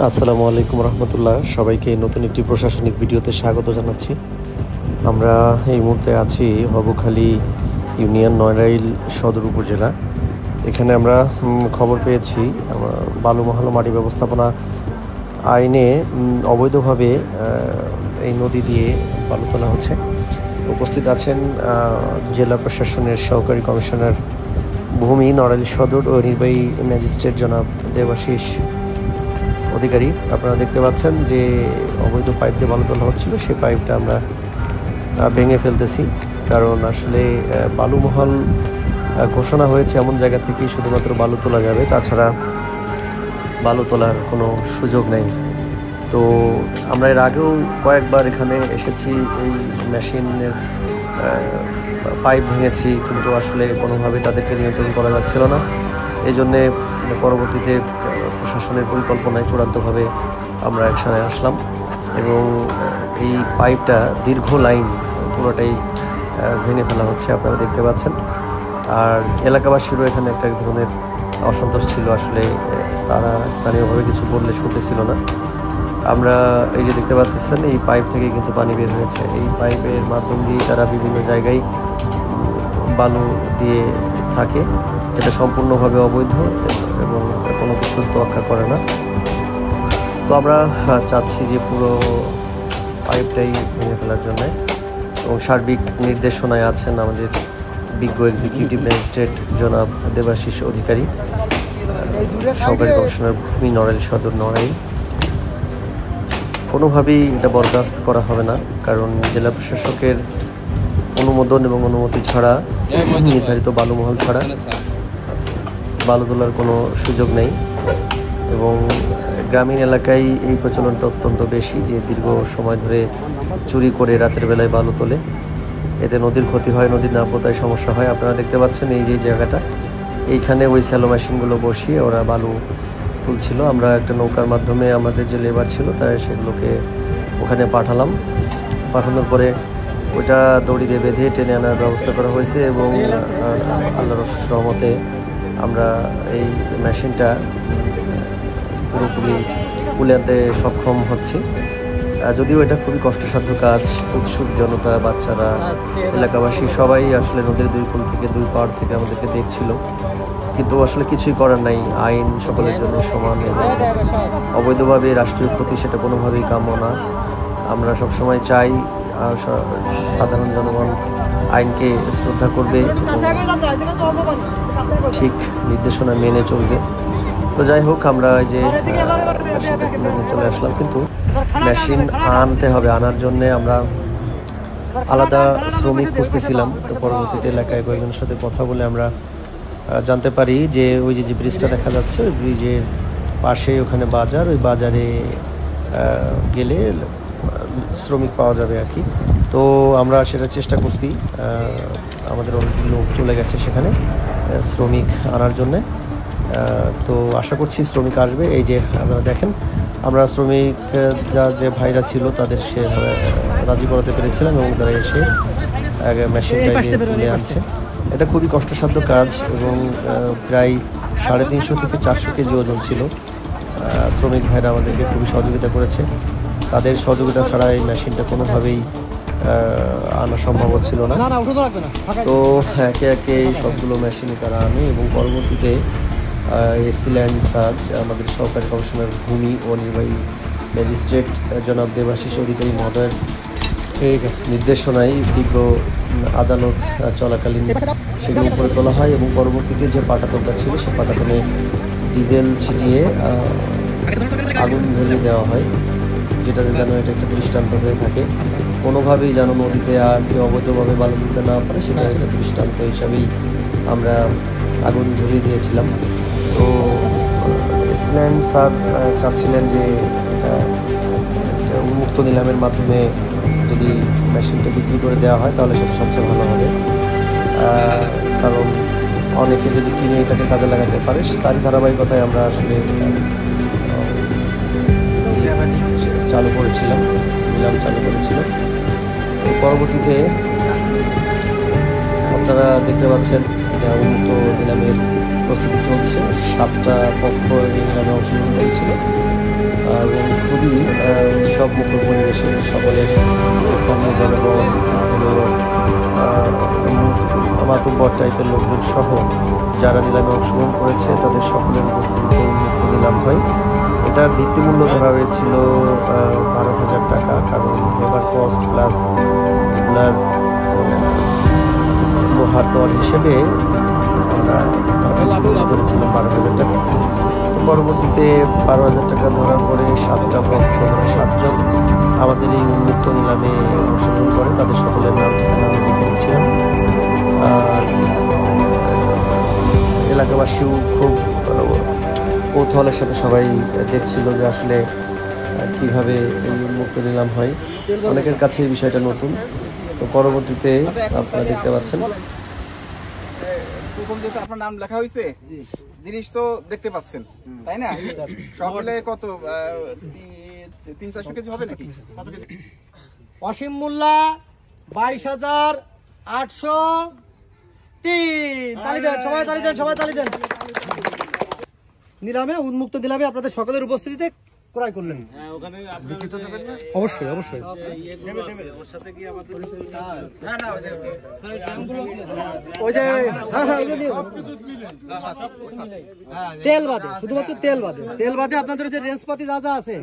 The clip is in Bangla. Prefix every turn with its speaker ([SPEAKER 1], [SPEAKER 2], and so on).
[SPEAKER 1] আসসালামু আলাইকুম রহমতুল্লাহ। সবাইকে নতুন একটি প্রশাসনিক ভিডিওতে স্বাগত জানাচ্ছি। আমরা এই মুহূর্তে আছি হবুখালী ইউনিয়ন নয়রাইল সদর উপজেলা। এখানে আমরা খবর পেয়েছি বালু মহল মাটি ব্যবস্থাপনা আইনে অবৈধভাবে এই নদী দিয়ে বালু তোলা হচ্ছে। উপস্থিত আছেন জেলা প্রশাসনের সহকারী কমিশনার ভূমি নয়রাইল সদর ও নির্বাহী ম্যাজিস্ট্রেট জনাব দেবাশিস অধিকারী। আপনারা দেখতে পাচ্ছেন যে অবৈধ পাইপ দিয়ে বালু তোলা হচ্ছিল, সেই পাইপটা আমরা ভেঙে ফেলতেছি। কারণ আসলে বালুমহল ঘোষণা হয়েছে এমন জায়গা থেকেই শুধুমাত্র বালু তোলা যাবে, তাছাড়া বালু তোলার কোনো সুযোগ নেই। তো আমরা এর আগেও কয়েকবার এখানে এসেছি, এই মেশিনের পাইপ ভেঙেছি, কিন্তু আসলে কোনোভাবে তাদেরকে নিয়ন্ত্রণ করা যাচ্ছিল না। এই জন্যে পরবর্তীতে প্রশাসনের পরিকল্পনায় চূড়ান্তভাবে আমরা অ্যাকশনে আসলাম এবং এই পাইপটা দীর্ঘ লাইন পুরোটাই ভেঙে ফেলা হচ্ছে, আপনারা দেখতে পাচ্ছেন। আর এলাকাবাসীরও এখানে একটা ধরনের অসন্তোষ ছিল, আসলে তারা স্থানীয়ভাবে কিছু বললে শুনতেছিল না। আমরা এই যে দেখতে পাচ্ছেন, এই পাইপ থেকে কিন্তু পানি বের হয়েছে। এই পাইপের মাধ্যম দিয়ে তারা বিভিন্ন জায়গায় বালু দিয়ে থাকে, এটা সম্পূর্ণভাবে অবৈধ এবং কোনো কিছুর তোয়াক্কা করে না। তো আমরা চাচ্ছি যে পুরো পাইপটাই ভেঙে ফেলার জন্য, এবং সার্বিক নির্দেশনায় আছেন আমাদের বিজ্ঞ এক্সিকিউটিভ ম্যাজিস্ট্রেট জনাব দেবাশিস অধিকারী, সহকারী কমিশনার ভূমি নয়রাইল সদর নয়রাইল। কোনোভাবেই এটা বরদাস্ত করা হবে না, কারণ জেলা প্রশাসকের অনুমোদন এবং অনুমতি ছাড়া, নির্ধারিত বালুমহল ছাড়া বালু তোলার কোনো সুযোগ নেই। এবং গ্রামীণ এলাকায় এই প্রচলনটা অত্যন্ত বেশি, যে দীর্ঘ সময় ধরে চুরি করে রাতের বেলায় বালু তোলে। এতে নদীর ক্ষতি হয়, নদীর নাব্যতায় সমস্যা হয়। আপনারা দেখতে পাচ্ছেন এই যে জায়গাটা, এইখানে ওই স্যালো মেশিনগুলো বসিয়ে ওরা বালু তুলছিল। আমরা একটা নৌকার মাধ্যমে আমাদের যে লেবার ছিল তারা সেগুলোকে ওখানে পাঠানোর পরে ওইটা দড়ি দিয়ে বেঁধে টেনে আনার ব্যবস্থা করা হয়েছে এবং আল্লাহর অশেষ রহমতে আমরা এই মেশিনটা পুরোপুরি তুলে আনতে সক্ষম হচ্ছি। যদিও এটা খুবই কষ্টসাধ্য কাজ, উৎসুক জনতা, বাচ্চারা, এলাকাবাসী সবাই আসলে নদীর দুই কুল থেকে দুই পাড় থেকে আমাদেরকে দেখছিল, কিন্তু আসলে কিছুই করার নাই। আইন সকলের জন্য সমান এবং অবৈধভাবে রাষ্ট্রীয় ক্ষতি সেটা কোনোভাবেই কাম্য না। আমরা সবসময় চাই সাধারণ জনগণ আইনকে শ্রদ্ধা করবে, ঠিক নির্দেশনা মেনে চলবে। তো যাই হোক, আমরা যে চলে আসলাম, কিন্তু মেশিন আনতে হবে। আনার জন্যে আমরা আলাদা শ্রমিক খুঁজতেছিলাম। তো পরবর্তীতে এলাকায় কয়েকজনের সাথে কথা বলে আমরা জানতে পারি যে ওই যে ব্রিজটা দেখা যাচ্ছে, ওই ব্রিজের পাশে ওখানে বাজার, ওই বাজারে গেলে শ্রমিক পাওয়া যাবে আর কি। তো আমরা সেটা চেষ্টা করছি, আমাদের অনেক লোক চলে গেছে সেখানে শ্রমিক আনার জন্যে। তো আশা করছি শ্রমিক আসবে। এই যে আপনারা দেখেন, আমরা শ্রমিক যে ভাইরা ছিল তাদের সে রাজি করাতে পেরেছিলাম এবং তারা এসে মেশিনটা তুলে আনছে। এটা খুবই কষ্টসাধ্য কাজ এবং প্রায় 350 থেকে 400 কেজি ওজন ছিল। শ্রমিক ভাইরা আমাদেরকে খুবই সহযোগিতা করেছে, তাদের সহযোগিতা ছাড়া এই মেশিনটা কোনোভাবেই আনা সম্ভব হচ্ছিল না। তো একে একে সবগুলো মেশিনই তারা আনে এবং পরবর্তীতে এসিল্যান্ড স্যার, আমাদের সহকারী কমিশনার ভূমি ও নির্বাহী ম্যাজিস্ট্রেট জনাব দেবাশিস অধিকারী মহোদয়ের নির্দেশনায় বিজ্ঞ আদালত চলাকালীন সেগুলো উপরে তোলা হয় এবং পরবর্তীতে যে পাটাতনটা ছিল সেই পাটাতনে ডিজেল ছিটিয়ে আগুন ধরিয়ে দেওয়া হয়, যেটা যেন এটা একটা দৃষ্টান্ত হয়ে থাকে। কোনোভাবেই যেন নদীতে আর কেউ অবৈধভাবে বালু তুলতে না পারে, সেটা একটা দৃষ্টান্ত হিসাবেই আমরা আগুন ধরিয়ে দিয়েছিলাম। তো ইসল্যান্ড স্যার চাচ্ছিলেন যে এটা উন্মুক্ত নিলামের মাধ্যমে যদি মেশিনটা বিক্রি করে দেওয়া হয় তাহলে সেটা সবচেয়ে ভালো হবে, কারণ অনেকে যদি কিনে এটাকে কাজে লাগাতে পারে। তারই ধারাবাহিকতায় আমরা আসলে নিলাম চালু করেছিলাম। পরবর্তীতে আপনারা দেখতে পাচ্ছেন যে উন্মুক্ত নিলামের প্রস্তুতি চলছে। 7টা পক্ষ এই নিলামে অংশগ্রহণ করেছিল। এবং খুবই উৎসব মুখর পরিবেশে সকলের স্থানীয় জনগণ, স্থানীয় মাতুব্বর টাইপের লোকজন সহ যারা নিলামে অংশগ্রহণ করেছে তাদের সকলের উপস্থিতিতে উন্মুক্ত নিলাম হয়। এটার ভিত্তিমূল্য ধরা হয়েছিল 12,000 টাকা, কারণ লেবার কস্ট প্লাস এগুলার লোহার দর হিসেবে আমরা ভিত্তিমূল্য ধরেছিলাম 12,000 টাকা। তো পরবর্তীতে 12,000 টাকা ধরার পরে 7টা পক্ষ, 7জন আমাদের এই উন্মুক্ত নিলামে অংশগ্রহণ করে, তাদের সকলের নাম ঠিকানা আমি লিখে দিচ্ছিলাম। আর এলাকাবাসীও খুব কৌতূহলের সাথে সবাই দেখছিল যে আসলে কিভাবে এই উন্মুক্ত নিলাম হয়। অনেকের কাছে এই বিষয়টা নতুন। তো পরবর্তীতে আপনারা দেখতে পাচ্ছেন
[SPEAKER 2] আপনার নাম লেখা হয়েছে, জিনিস তো দেখতে পাচ্ছেন, তাই না? সকলে কত 300-400 কেজি হবে নাকি? কত কেজি?
[SPEAKER 3] অসীম মোল্লা 22,803। তালি দেন সবাই, তালি দেন সবাই, তালি দেন। নিলামে উন্মুক্ত নিলামে আপনাদের সকলের উপস্থিতিতে ক্রয় করলেন। অবশ্যই অবশ্যই। ওই যে তেল বাদে, শুধুমাত্র তেল বাদে আপনাদের যে রেঞ্জপাতি যা যা আছে